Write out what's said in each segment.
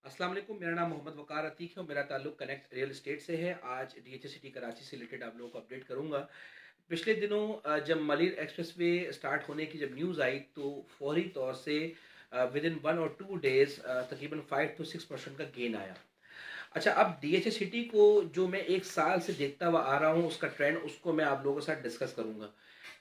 अस्सलाम वालेकुम। मेरा नाम मोहम्मद वकार अतीक है और मेरा ताल्लुक कनेक्ट रियल एस्टेट से है। आज डीएचए सिटी कराची से रिलेटेड आप लोगों को अपडेट करूंगा। पिछले दिनों जब मलिर एक्सप्रेसवे स्टार्ट होने की जब न्यूज़ आई तो फौरी तौर से विद इन 1 और 2 डेज तकरीबन 5 to 6% का गेन आया। अच्छा, अब डीएचए सिटी को जो मैं एक साल से देखता हुआ आ रहा हूँ उसका ट्रेंड, उसको मैं आप लोगों के साथ डिस्कस करूंगा।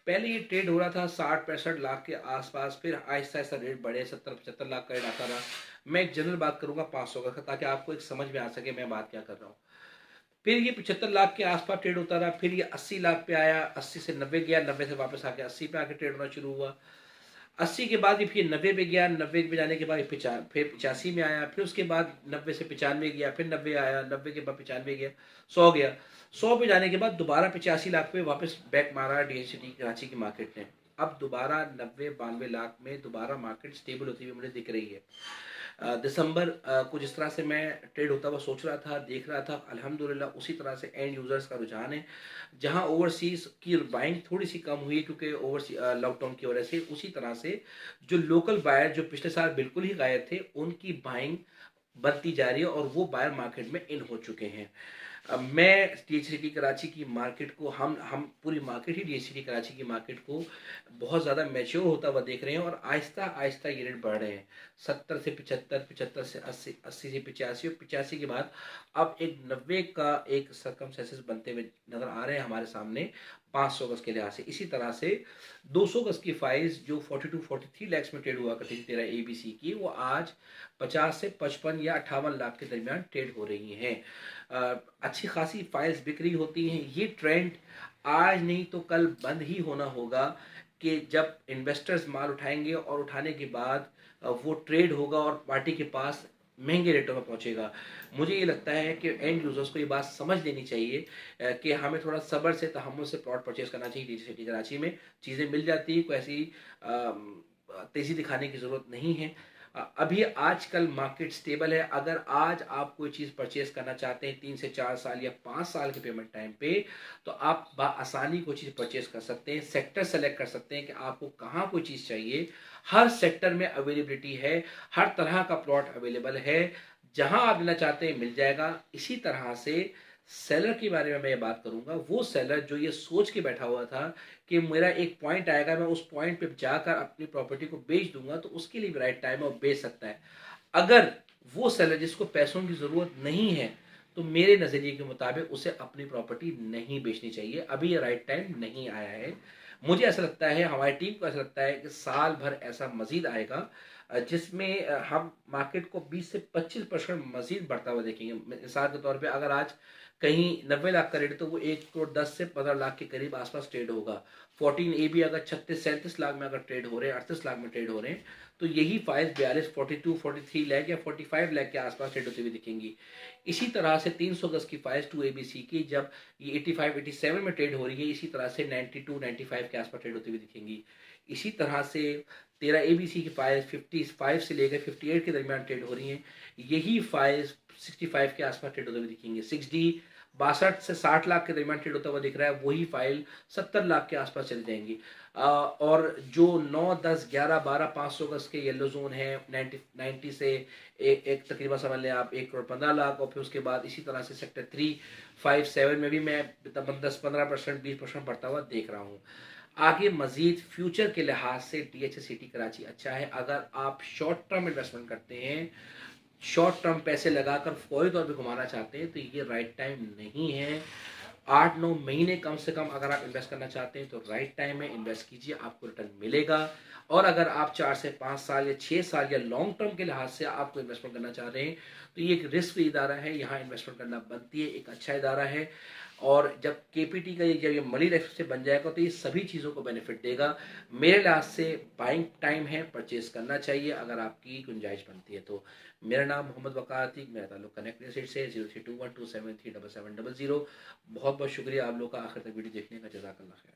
पहले ये ट्रेड हो रहा था 60-65 लाख के आसपास, फिर आहिस्ता आहिस्ता रेट बढ़े, 70-75 लाख का रेट आता रहा। मैं एक जनरल बात करूंगा 500 का, ताकि आपको एक समझ में आ सके मैं बात क्या कर रहा हूँ। फिर ये 75 लाख के आसपास ट्रेड होता रहा, फिर ये 80 लाख पे आया, 80 से 90 गया, 90 से वापस आके 80 पे आके ट्रेड होना शुरू हुआ। 80 के बाद ये फिर 90 पे गया, 90 पे जाने के बाद फिर 85 में आया, फिर उसके बाद 90 से 95 गया, फिर 90 आया, 90 के बाद 95 गया, 100 गया। 100 पे जाने के बाद दोबारा 85 लाख पे वापस बैक मारा डीएचसीटी कराची की मार्केट ने। अब दोबारा 90-92 लाख में दोबारा मार्केट स्टेबल होती हुई मुझे दिख रही है। दिसंबर को जिस तरह से मैं ट्रेड होता हुआ सोच रहा था, देख रहा था, अल्हम्दुलिल्लाह उसी तरह से एंड यूजर्स का रुझान है। जहां ओवरसीज की बाइंग थोड़ी सी कम हुई क्योंकि ओवरसी लॉकडाउन की वजह से, उसी तरह से जो लोकल बायर जो पिछले साल बिल्कुल ही गायब थे उनकी बाइंग बढ़ती जा रही है और वो बायर मार्केट में इन हो चुके हैं। मैं डीएचसीटी कराची की मार्केट को, हम पूरी मार्केट ही डीएचसीटी कराची की मार्केट को बहुत ज़्यादा मैच्योर होता हुआ देख रहे हैं और आहिस्ता आहिस्ता ये रेट बढ़ रहे हैं। 70 से 75, 75 से 80, 80 से 85 और 85 के बाद अब एक 90 का एक सरकमस्टेंसेस बनते हुए नजर आ रहे हैं हमारे सामने 500 गज के लिहाज से। इसी तरह से 200 गज की फाइल्स जो 42-43 लैक्स में ट्रेड हुआ करती थी तेरा एबीसी की, वो आज 50 से 55 या 58 लाख के दरमियान ट्रेड हो रही हैं। अच्छी खासी फाइल्स बिक्री होती हैं। ये ट्रेंड आज नहीं तो कल बंद ही होना होगा कि जब इन्वेस्टर्स माल उठाएंगे और उठाने के बाद वो ट्रेड होगा और पार्टी के पास महंगे रेटों में पहुंचेगा। मुझे ये लगता है कि एंड यूजर्स को ये बात समझ लेनी चाहिए कि हमें थोड़ा सब्र से तहम्मुल से प्लॉट परचेज करना चाहिए। सिटी कराची में चीज़ें मिल जाती है, कोई ऐसी तेज़ी दिखाने की ज़रूरत नहीं है। अभी आजकल मार्केट स्टेबल है। अगर आज आप कोई चीज़ परचेज करना चाहते हैं 3 से 4 साल या 5 साल के पेमेंट टाइम पे, तो आप आसानी कोई चीज़ परचेज कर सकते हैं। सेक्टर सेलेक्ट कर सकते हैं कि आपको कहाँ कोई चीज़ चाहिए। हर सेक्टर में अवेलेबिलिटी है, हर तरह का प्लॉट अवेलेबल है। जहां आप लेना चाहते हैं मिल जाएगा। इसी तरह से सेलर के बारे में मैं ये बात करूंगा। वो सेलर जो ये सोच के बैठा हुआ था कि मेरा एक पॉइंट आएगा, मैं उस पॉइंट पे जाकर अपनी प्रॉपर्टी को बेच दूंगा, तो उसके लिए भी राइट टाइम है, वो बेच सकता है। अगर वो सेलर जिसको पैसों की ज़रूरत नहीं है, तो मेरे नज़रिए के मुताबिक उसे अपनी प्रॉपर्टी नहीं बेचनी चाहिए। अभी ये राइट टाइम नहीं आया है। मुझे ऐसा लगता है, हमारी टीम को ऐसा लगता है कि साल भर ऐसा मजीद आएगा जिसमें हम मार्केट को 20 से 25% मजीद बढ़ता हुआ देखेंगे। मिसाल के तौर पे अगर आज कहीं 90 लाख का रेट है तो वो 1 करोड़ 10 से 15 लाख के करीब आसपास ट्रेड होगा। 14 AB अगर 36-37 लाख में अगर ट्रेड हो रहे हैं, 38 लाख में ट्रेड हो रहे हैं, तो यही फाइल्स 42-42-43 लाख या 45 लाख के आसपास ट्रेड होती हुई दिखेंगी। इसी तरह से 300 गज की फाइल्स 2ABC की जब ये 85-87 में ट्रेड हो रही है, इसी तरह से 92-95 के आसपास ट्रेड होती हुई दिखेंगी। इसी तरह से तेरा एबीसी की फाइल्स 55 से लेकर 58 के दरमियान ट्रेड हो रही हैं। यही फाइल्स 65 के आसपास ट्रेड होते हुए दिखेंगे। 6D 62 से 60 लाख के दरमियान ट्रेड होता हुआ दिख रहा है, वही फाइल 70 लाख के आसपास चली जाएंगी। और जो 9, 10, 11, 12, 500 गज के येलो जोन है 90 से एक तकरीबन समझ लें आप 1 करोड़ 15 लाख, और फिर उसके बाद इसी तरह से सेक्टर 3, 5, 7 में भी मैं 10-15%, 20% बढ़ता हुआ देख रहा हूँ। आगे मजीद फ्यूचर के लिहाज से डीएचए सिटी कराची अच्छा है। अगर आप शॉर्ट टर्म इन्वेस्टमेंट करते हैं, शॉर्ट टर्म पैसे लगाकर फौरी तौर पे घुमाना चाहते हैं, तो ये राइट टाइम नहीं है। 8-9 महीने कम से कम अगर आप इन्वेस्ट करना चाहते हैं तो राइट टाइम है, इन्वेस्ट कीजिए, आपको रिटर्न मिलेगा। और अगर आप 4 से 5 साल या 6 साल या लॉन्ग टर्म के लिहाज से आपको इन्वेस्टमेंट करना चाह रहे हैं, तो ये एक रिस्क फ्री इदारा है, यहाँ इन्वेस्टमेंट करना बनती है, एक अच्छा इदारा है। और जब केपीटी का जब ये मनी लाइफ से बन जाएगा तो ये सभी चीज़ों को बेनिफिट देगा। मेरे लिहाज से बाइंग टाइम है, परचेज करना चाहिए अगर आपकी गुंजाइश बनती है तो। मेरा नाम मोहम्मद वकार अतीक, मेरा ताल्लुक कनेक्ट रियल एस्टेट से 0321273700। बहुत बहुत शुक्रिया आप लोग का आखिर तक वीडियो देखने का। जज़ाकल्लाह खैर।